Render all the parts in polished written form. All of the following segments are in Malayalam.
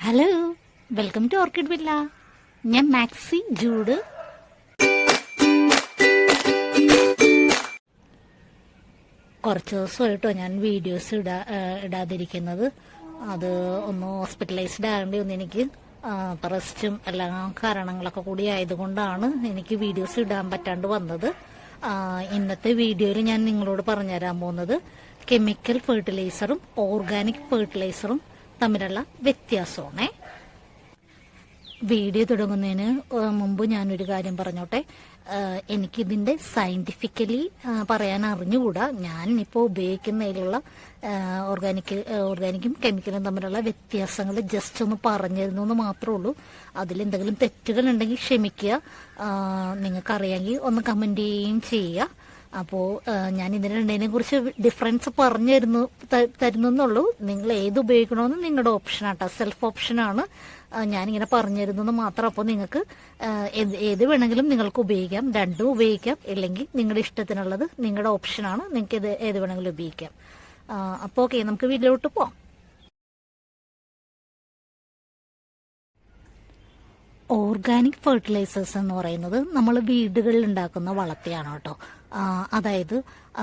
Hello, welcome to orchid villa. ഞാൻ മാക്സി ജൂഡ്. കുറച്ച് ദിവസമായിട്ടോ ഞാൻ വീഡിയോസ് ഇടാതിരിക്കുന്നത്. അത് ഒന്ന് ഹോസ്പിറ്റലൈസ്ഡ് ആകേണ്ടി ഒന്ന് എനിക്ക് റെസ്റ്റും എല്ലാ കാരണങ്ങളൊക്കെ കൂടി ആയതുകൊണ്ടാണ് എനിക്ക് വീഡിയോസ് ഇടാൻ പറ്റാണ്ട് വന്നത്. ഇന്നത്തെ വീഡിയോയിൽ ഞാൻ നിങ്ങളോട് പറഞ്ഞുതരാൻ പോകുന്നത് കെമിക്കൽ ഫെർട്ടിലൈസറും ഓർഗാനിക് ഫെർട്ടിലൈസറും തമ്മിലുള്ള വ്യത്യാസമാണ്. വീഡിയോ തുടങ്ങുന്നതിന് മുമ്പ് ഞാനൊരു കാര്യം പറഞ്ഞോട്ടെ. എനിക്കിതിന്റെ സയന്റിഫിക്കലി പറയാൻ അറിഞ്ഞുകൂടാ. ഞാൻ ഇപ്പോൾ ഉപയോഗിക്കുന്നതിലുള്ള ഓർഗാനിക്കും കെമിക്കലും തമ്മിലുള്ള വ്യത്യാസങ്ങൾ ജസ്റ്റ് ഒന്ന് പറഞ്ഞിരുന്നു എന്ന് മാത്രമേ ഉള്ളൂ. അതിലെന്തെങ്കിലും തെറ്റുകൾ ഉണ്ടെങ്കിൽ ക്ഷമിക്കുക. നിങ്ങൾക്കറിയാമെങ്കിൽ ഒന്ന് കമന്റ് ചെയ്യുകയും ചെയ്യുക. അപ്പോൾ ഞാൻ ഇതിന് രണ്ടിനെ കുറിച്ച് ഡിഫറൻസ് പറഞ്ഞു തരുന്നുള്ളൂ. നിങ്ങൾ ഏത് ഉപയോഗിക്കണമെന്ന് നിങ്ങളുടെ ഓപ്ഷനാട്ടോ, സെൽഫ് ഓപ്ഷനാണ്. ഞാനിങ്ങനെ പറഞ്ഞു തരുന്നത് മാത്രം. അപ്പോൾ നിങ്ങൾക്ക് ഏത് വേണമെങ്കിലും നിങ്ങൾക്ക് ഉപയോഗിക്കാം, രണ്ടും ഉപയോഗിക്കാം. ഇല്ലെങ്കിൽ നിങ്ങളുടെ ഇഷ്ടത്തിനുള്ളത് നിങ്ങളുടെ ഓപ്ഷനാണ്. നിങ്ങൾക്ക് ഏത് വേണമെങ്കിലും ഉപയോഗിക്കാം. അപ്പോൾ ഓക്കെ, നമുക്ക് വീട്ടിലോട്ട് പോവാം. ഓർഗാനിക് ഫെർട്ടിലൈസേഴ്സ് എന്ന് പറയുന്നത് നമ്മൾ വീടുകളിൽ ഉണ്ടാക്കുന്ന വളത്തെയാണ് കേട്ടോ. അതായത്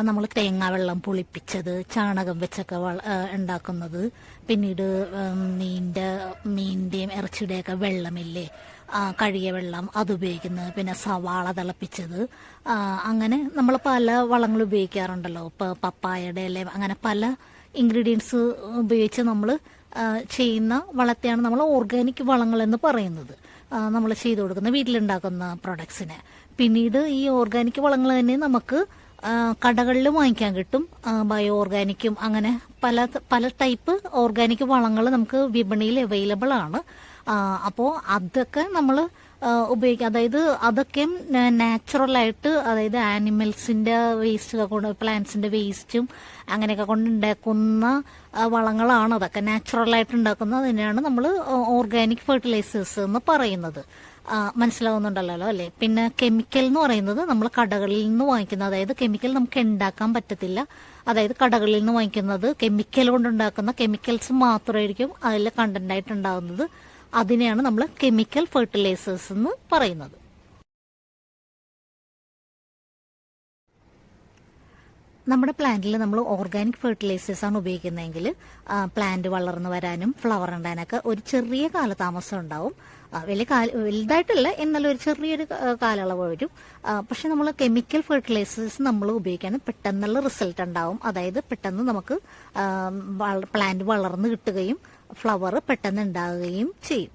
നമ്മൾ തേങ്ങാ വെള്ളം പുളിപ്പിച്ചത്, ചാണകം വെച്ചൊക്കെ ഉണ്ടാക്കുന്നത്, പിന്നീട് മീനിന്റെയും ഇറച്ചിയുടെയൊക്കെ വെള്ളമില്ലേ, കഴുകിയ വെള്ളം അത് ഉപയോഗിക്കുന്നത്, പിന്നെ സവാള തിളപ്പിച്ചത്, അങ്ങനെ നമ്മൾ പല വളങ്ങൾ ഉപയോഗിക്കാറുണ്ടല്ലോ. ഇപ്പോൾ പപ്പായയുടെ ഇല, അങ്ങനെ പല ഇൻഗ്രീഡിയൻസ് ഉപയോഗിച്ച് നമ്മൾ ചെയ്യുന്ന വളത്തെയാണ് നമ്മൾ ഓർഗാനിക് വളങ്ങൾ എന്ന് പറയുന്നത്. നമ്മൾ ചെയ്തു കൊടുക്കുന്ന വീട്ടിലുണ്ടാക്കുന്ന പ്രൊഡക്ട്സിന്. പിന്നീട് ഈ ഓർഗാനിക് വളങ്ങൾ തന്നെ നമുക്ക് കടകളിൽ വാങ്ങിക്കാൻ കിട്ടും. ബയോ ഓർഗാനിക്കും അങ്ങനെ പല ടൈപ്പ് ഓർഗാനിക് വളങ്ങൾ നമുക്ക് വിപണിയിൽ അവൈലബിൾ ആണ്. അപ്പോൾ അതൊക്കെ നമ്മൾ ഉപയോഗിക്കുക. അതായത് അതൊക്കെ നാച്ചുറലായിട്ട്, അതായത് ആനിമൽസിന്റെ വേസ്റ്റ് ഒക്കെ കൊണ്ട്, പ്ലാന്റ്സിന്റെ വേസ്റ്റും അങ്ങനെയൊക്കെ കൊണ്ട് ഉണ്ടാക്കുന്ന വളങ്ങളാണ്. അതൊക്കെ നാച്ചുറലായിട്ട് ഉണ്ടാക്കുന്നത്. അതിനെയാണ് നമ്മൾ ഓർഗാനിക് ഫെർട്ടിലൈസേഴ്സ് എന്ന് പറയുന്നത്. മനസ്സിലാവുന്നുണ്ടല്ലോ അല്ലേ? പിന്നെ കെമിക്കൽ എന്ന് പറയുന്നത് നമ്മൾ കടകളിൽ നിന്ന് വാങ്ങിക്കുന്നത്. അതായത് കെമിക്കൽ നമുക്ക് ഉണ്ടാക്കാൻ പറ്റത്തില്ല. അതായത് കടകളിൽ നിന്ന് വാങ്ങിക്കുന്നത് കെമിക്കൽ കൊണ്ടുണ്ടാക്കുന്ന കെമിക്കൽസ് മാത്രമായിരിക്കും അതിൽ കണ്ടന്റ് ആയിട്ട് ഉണ്ടാകുന്നത്. അതിനെയാണ് നമ്മൾ കെമിക്കൽ ഫെർട്ടിലൈസേഴ്സ് എന്ന് പറയുന്നത്. നമ്മുടെ പ്ലാന്റിൽ നമ്മൾ ഓർഗാനിക് ഫെർട്ടിലൈസേഴ്സ് ആണ് ഉപയോഗിക്കുന്നതെങ്കിൽ പ്ലാന്റ് വളർന്നു വരാനും ഫ്ലവർ ഉണ്ടാകാനൊക്കെ ഒരു ചെറിയ കാലതാമസം ഉണ്ടാവും. വലുതായിട്ടില്ല, എന്നാലും ഒരു ചെറിയൊരു കാലയളവ് വരും. പക്ഷെ നമ്മൾ കെമിക്കൽ ഫെർട്ടിലൈസേഴ്സ് നമ്മൾ ഉപയോഗിക്കാൻ പെട്ടെന്നുള്ള റിസൾട്ട് ഉണ്ടാവും. അതായത് പെട്ടെന്ന് നമുക്ക് പ്ലാന്റ് വളർന്നു കിട്ടുകയും ഫ്ലവർ പെട്ടെന്ന് ഉണ്ടാകുകയും ചെയ്യും.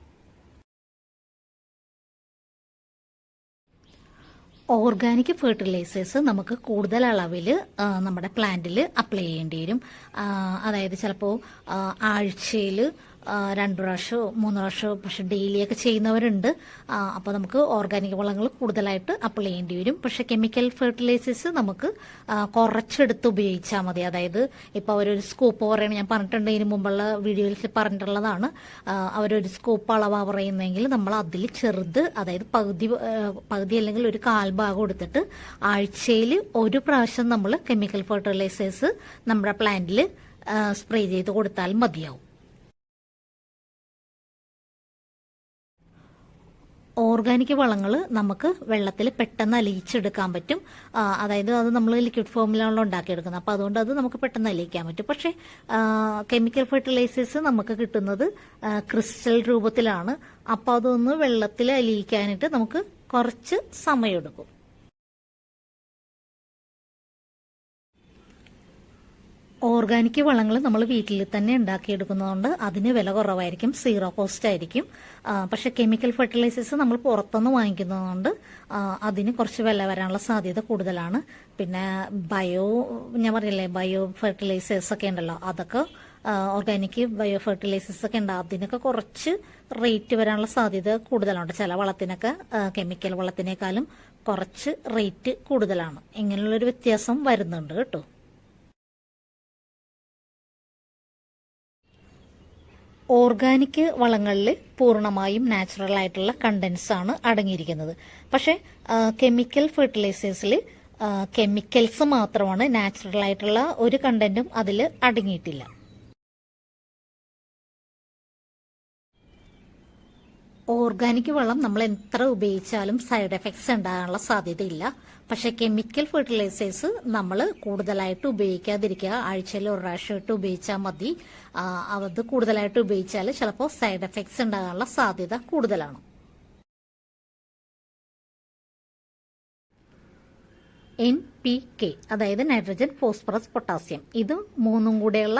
ഓർഗാനിക് ഫെർട്ടിലൈസേഴ്സ് നമുക്ക് കൂടുതൽ അളവിൽ നമ്മുടെ പ്ലാന്റിൽ അപ്ലൈ ചെയ്യേണ്ടി വരും. അതായത് ചിലപ്പോൾ ആഴ്ചയിൽ 2 പ്രാവശ്യമോ 3 പ്രാവശ്യമോ, പക്ഷെ ഡെയിലിയൊക്കെ ചെയ്യുന്നവരുണ്ട്. അപ്പോൾ നമുക്ക് ഓർഗാനിക് വളങ്ങൾ കൂടുതലായിട്ട് അപ്ലൈ ചെയ്യേണ്ടി വരും. പക്ഷെ കെമിക്കൽ ഫെർട്ടിലൈസേഴ്സ് നമുക്ക് കുറച്ചെടുത്ത് ഉപയോഗിച്ചാൽ മതി. അതായത് ഇപ്പോൾ അവരൊരു സ്കൂപ്പ് പറയുന്നത് ഞാൻ പറഞ്ഞിട്ടുണ്ട്, ഇതിന് മുമ്പുള്ള വീഡിയോയിൽ പറഞ്ഞിട്ടുള്ളതാണ്. അവരൊരു സ്കൂപ്പ് അളവാണ് പറയുന്നതെങ്കിൽ നമ്മൾ അതിൽ ചെറുത്, അതായത് പകുതി അല്ലെങ്കിൽ ഒരു 1/4 ഭാഗം എടുത്തിട്ട് ആഴ്ചയിൽ 1 പ്രാവശ്യം നമ്മൾ കെമിക്കൽ ഫെർട്ടിലൈസേഴ്സ് നമ്മുടെ പ്ലാന്റിൽ സ്പ്രേ ചെയ്ത് കൊടുത്താൽ മതിയാവും. ഓർഗാനിക് വളങ്ങൾ നമുക്ക് വെള്ളത്തിൽ പെട്ടെന്ന് അലിയിച്ചെടുക്കാൻ പറ്റും. അതായത് അത് നമ്മൾ ലിക്വിഡ് ഫോമിലാണല്ലോ ഉണ്ടാക്കിയെടുക്കുന്നത്. അപ്പോൾ അതുകൊണ്ട് അത് നമുക്ക് പെട്ടെന്ന് അലിയിക്കാൻ പറ്റും. പക്ഷേ കെമിക്കൽ ഫെർട്ടിലൈസേഴ്സ് നമുക്ക് കിട്ടുന്നത് ക്രിസ്റ്റൽ രൂപത്തിലാണ്. അപ്പോൾ അതൊന്ന് വെള്ളത്തിൽ അലിയിക്കാനായിട്ട് നമുക്ക് കുറച്ച് സമയമെടുക്കും. ഓർഗാനിക് വളങ്ങൾ നമ്മൾ വീട്ടിൽ തന്നെ ഉണ്ടാക്കിയെടുക്കുന്നതുകൊണ്ട് അതിന് വില കുറവായിരിക്കും, 0 കോസ്റ്റ് ആയിരിക്കും. പക്ഷെ കെമിക്കൽ ഫെർട്ടിലൈസേഴ്സ് നമ്മൾ പുറത്തുനിന്ന് വാങ്ങിക്കുന്നതുകൊണ്ട് അതിന് കുറച്ച് വില വരാനുള്ള സാധ്യത കൂടുതലാണ്. പിന്നെ ഞാൻ പറഞ്ഞില്ലേ, ബയോ ഫെർട്ടിലൈസേഴ്സ് ഒക്കെ ഉണ്ടല്ലോ, അതൊക്കെ ഓർഗാനിക് ബയോ ഫെർട്ടിലൈസേഴ്സ് ഒക്കെ ഉണ്ട്. അതിനൊക്കെ കുറച്ച് റേറ്റ് വരാനുള്ള സാധ്യത കൂടുതലുണ്ട്. ചില വളത്തിനൊക്കെ കെമിക്കൽ വളത്തിനേക്കാളും കുറച്ച് റേറ്റ് കൂടുതലാണ്. ഇങ്ങനെയുള്ളൊരു വ്യത്യാസം വരുന്നുണ്ട് കേട്ടോ. ഓർഗാനിക് വളങ്ങളിൽ പൂർണ്ണമായും നാച്ചുറൽ ആയിട്ടുള്ള കണ്ടൻസ് ആണ് അടങ്ങിയിരിക്കുന്നത്. പക്ഷെ കെമിക്കൽ ഫെർട്ടിലൈസേഴ്സിൽ കെമിക്കൽസ് മാത്രമാണ്, നാച്ചുറൽ ആയിട്ടുള്ള ഒരു കണ്ടന്റും അതിൽ അടങ്ങിയിട്ടില്ല. ഓർഗാനിക് വളം നമ്മൾ എത്ര ഉപയോഗിച്ചാലും സൈഡ് എഫക്ട്സ് ഉണ്ടാകാനുള്ള സാധ്യതയില്ല. പക്ഷെ കെമിക്കൽ ഫെർട്ടിലൈസേഴ്സ് നമ്മൾ കൂടുതലായിട്ട് ഉപയോഗിക്കാതിരിക്കുക. ആഴ്ചയിൽ ഒരു പ്രാവശ്യമായിട്ട് ഉപയോഗിച്ചാൽ മതി. അത് കൂടുതലായിട്ട് ഉപയോഗിച്ചാൽ ചിലപ്പോൾ സൈഡ് എഫക്ട്സ് ഉണ്ടാകാനുള്ള സാധ്യത കൂടുതലാണ്. NPK, അതായത് നൈട്രജൻ, ഫോസ്ഫറസ്, പൊട്ടാസ്യം, ഇത് മൂന്നും കൂടെയുള്ള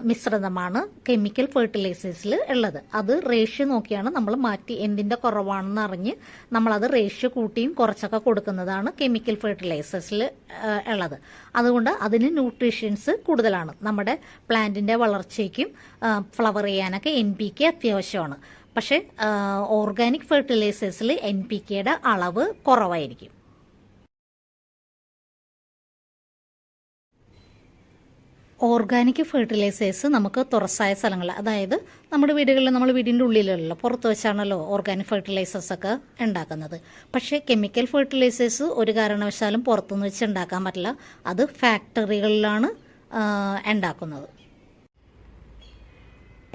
മിശ്രിതമാണ് കെമിക്കൽ ഫെർട്ടിലൈസേഴ്സിൽ ഉള്ളത്. അത് റേഷ്യോ നോക്കിയാണ് നമ്മൾ മാറ്റി എന്തിന്റെ കുറവാണെന്ന് അറിഞ്ഞ് നമ്മളത് റേഷ്യോ കൂട്ടിയും കുറച്ചൊക്കെ കൊടുക്കുന്നതാണ് കെമിക്കൽ ഫെർട്ടിലൈസേഴ്സിൽ ഉള്ളത്. അതുകൊണ്ട് അതിന് ന്യൂട്രീഷ്യൻസ് കൂടുതലാണ്. നമ്മുടെ പ്ലാന്റിന്റെ വളർച്ചയ്ക്കും ഫ്ലവർ ചെയ്യാനൊക്കെ NPK അത്യാവശ്യമാണ്. പക്ഷേ ഓർഗാനിക് ഫെർട്ടിലൈസേഴ്സിൽ NPKയുടെ അളവ് കുറവായിരിക്കും. ഓർഗാനിക് ഫെർട്ടിലൈസേഴ്സ് നമുക്ക് തുറസായ സ്ഥലങ്ങൾ, അതായത് നമ്മുടെ വീടുകളിൽ, നമ്മൾ വീടിൻ്റെ ഉള്ളിലല്ലോ, പുറത്ത് വെച്ചാണല്ലോ ഓർഗാനിക് ഫെർട്ടിലൈസേഴ്സ് ഒക്കെ ഉണ്ടാക്കുന്നത്. പക്ഷേ കെമിക്കൽ ഫെർട്ടിലൈസേഴ്സ് ഒരു കാരണവശാലും പുറത്തുനിന്ന് വെച്ച് ഉണ്ടാക്കാൻ പറ്റില്ല. അത് ഫാക്ടറികളിലാണ് ഉണ്ടാക്കുന്നത്.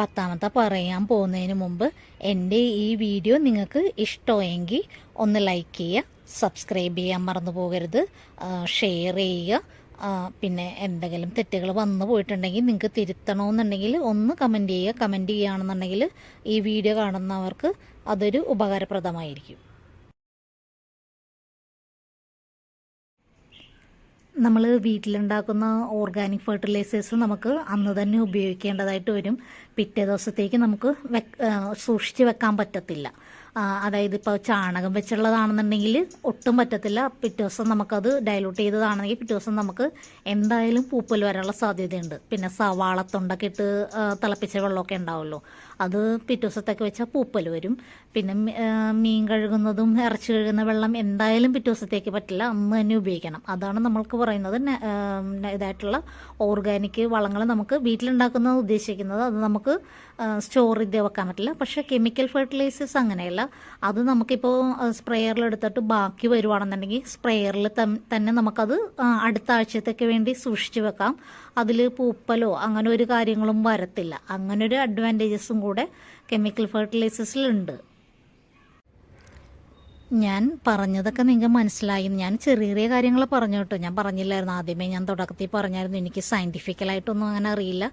പത്താമത്തെ പറയാൻ പോകുന്നതിന് മുമ്പ് എൻ്റെ ഈ വീഡിയോ നിങ്ങൾക്ക് ഇഷ്ടമെങ്കിൽ ഒന്ന് ലൈക്ക് ചെയ്യുക, സബ്സ്ക്രൈബ് ചെയ്യാൻ മറന്നു പോകരുത്, ഷെയർ ചെയ്യുക. പിന്നെ എന്തെങ്കിലും തെറ്റുകൾ വന്നു പോയിട്ടുണ്ടെങ്കിൽ നിങ്ങൾക്ക് തിരുത്തണമെന്നുണ്ടെങ്കിൽ ഒന്ന് കമൻറ്റ് ചെയ്യുക. കമൻറ്റ് ചെയ്യുകയാണെന്നുണ്ടെങ്കിൽ ഈ വീഡിയോ കാണുന്നവർക്ക് അതൊരു ഉപകാരപ്രദമായിരിക്കും. നമ്മൾ വീട്ടിലുണ്ടാക്കുന്ന ഓർഗാനിക് ഫെർട്ടിലൈസേഴ്സ് നമുക്ക് അന്ന് തന്നെ ഉപയോഗിക്കേണ്ടതായിട്ട് വരും. പിറ്റേ ദിവസത്തേക്ക് നമുക്ക് സൂക്ഷിച്ച് വെക്കാൻ പറ്റത്തില്ല. അതായത് ഇപ്പോൾ ചാണകം വെച്ചുള്ളതാണെന്നുണ്ടെങ്കിൽ ഒട്ടും പറ്റത്തില്ല. പിറ്റേ ദിവസം നമുക്കത് ഡൈലൂട്ട് ചെയ്തതാണെങ്കിൽ പിറ്റേ ദിവസം നമുക്ക് എന്തായാലും പൂപ്പൽ വരാനുള്ള സാധ്യതയുണ്ട്. പിന്നെ സവാളത്തൊണ്ടൊക്കെ ഇട്ട് തിളപ്പിച്ച വെള്ളമൊക്കെ ഉണ്ടാവുമല്ലോ, അത് പിറ്റേ ദിവസത്തേക്ക് വെച്ചാൽ പൂപ്പൽ വരും. പിന്നെ മീൻ കഴുകുന്നതും ഇറച്ചി കഴുകുന്ന വെള്ളം എന്തായാലും പിറ്റേ ദിവസത്തേക്ക് പറ്റില്ല, അന്ന് തന്നെ ഉപയോഗിക്കണം. അതാണ് നമ്മൾക്ക് പറയുന്നത് ഇതായിട്ടുള്ള ഓർഗാനിക് വളങ്ങൾ നമുക്ക് വീട്ടിലുണ്ടാക്കുന്നത് ഉദ്ദേശിക്കുന്നത്. അത് നമുക്ക് സ്റ്റോർ ചെയ്ത് വെക്കാൻ പറ്റില്ല. പക്ഷേ കെമിക്കൽ ഫെർട്ടിലൈസേഴ്സ് അങ്ങനെയല്ല. അത് നമുക്കിപ്പോൾ സ്പ്രേയറിലെടുത്തിട്ട് ബാക്കി വരുവാണെന്നുണ്ടെങ്കിൽ സ്പ്രേയറിൽ തന്നെ നമുക്കത് അടുത്ത ആഴ്ചത്തേക്ക് വേണ്ടി സൂക്ഷിച്ചു വെക്കാം. അതിൽ പൂപ്പലോ അങ്ങനെ ഒരു കാര്യങ്ങളും വരത്തില്ല. അങ്ങനൊരു അഡ്വാൻറ്റേജസും കൂടെ കെമിക്കൽ ഫെർട്ടിലൈസേഴ്സിലുണ്ട്. ഞാൻ പറഞ്ഞതൊക്കെ നിങ്ങൾക്ക് മനസ്സിലായി. ഞാൻ ചെറിയ ചെറിയ കാര്യങ്ങൾ പറഞ്ഞു കേട്ടോ. ഞാൻ പറഞ്ഞില്ലായിരുന്നു ആദ്യമേ, ഞാൻ തുടക്കത്തിൽ പറഞ്ഞായിരുന്നു എനിക്ക് സയൻറ്റിഫിക്കലായിട്ടൊന്നും അങ്ങനെ അറിയില്ല.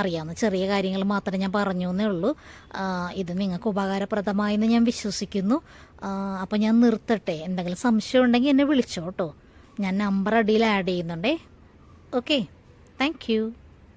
അറിയാവുന്ന ചെറിയ കാര്യങ്ങൾ മാത്രമേ ഞാൻ പറഞ്ഞു എന്നേ ഉള്ളൂ. ഇത് നിങ്ങൾക്ക് ഉപകാരപ്രദമായെന്ന് ഞാൻ വിശ്വസിക്കുന്നു. അപ്പോൾ ഞാൻ നിർത്തട്ടെ. എന്തെങ്കിലും സംശയം ഉണ്ടെങ്കിൽ എന്നെ വിളിച്ചോ കേട്ടോ. ഞാൻ നമ്പർ അടിയിൽ ആഡ് ചെയ്യുന്നുണ്ടേ. Okay, thank U.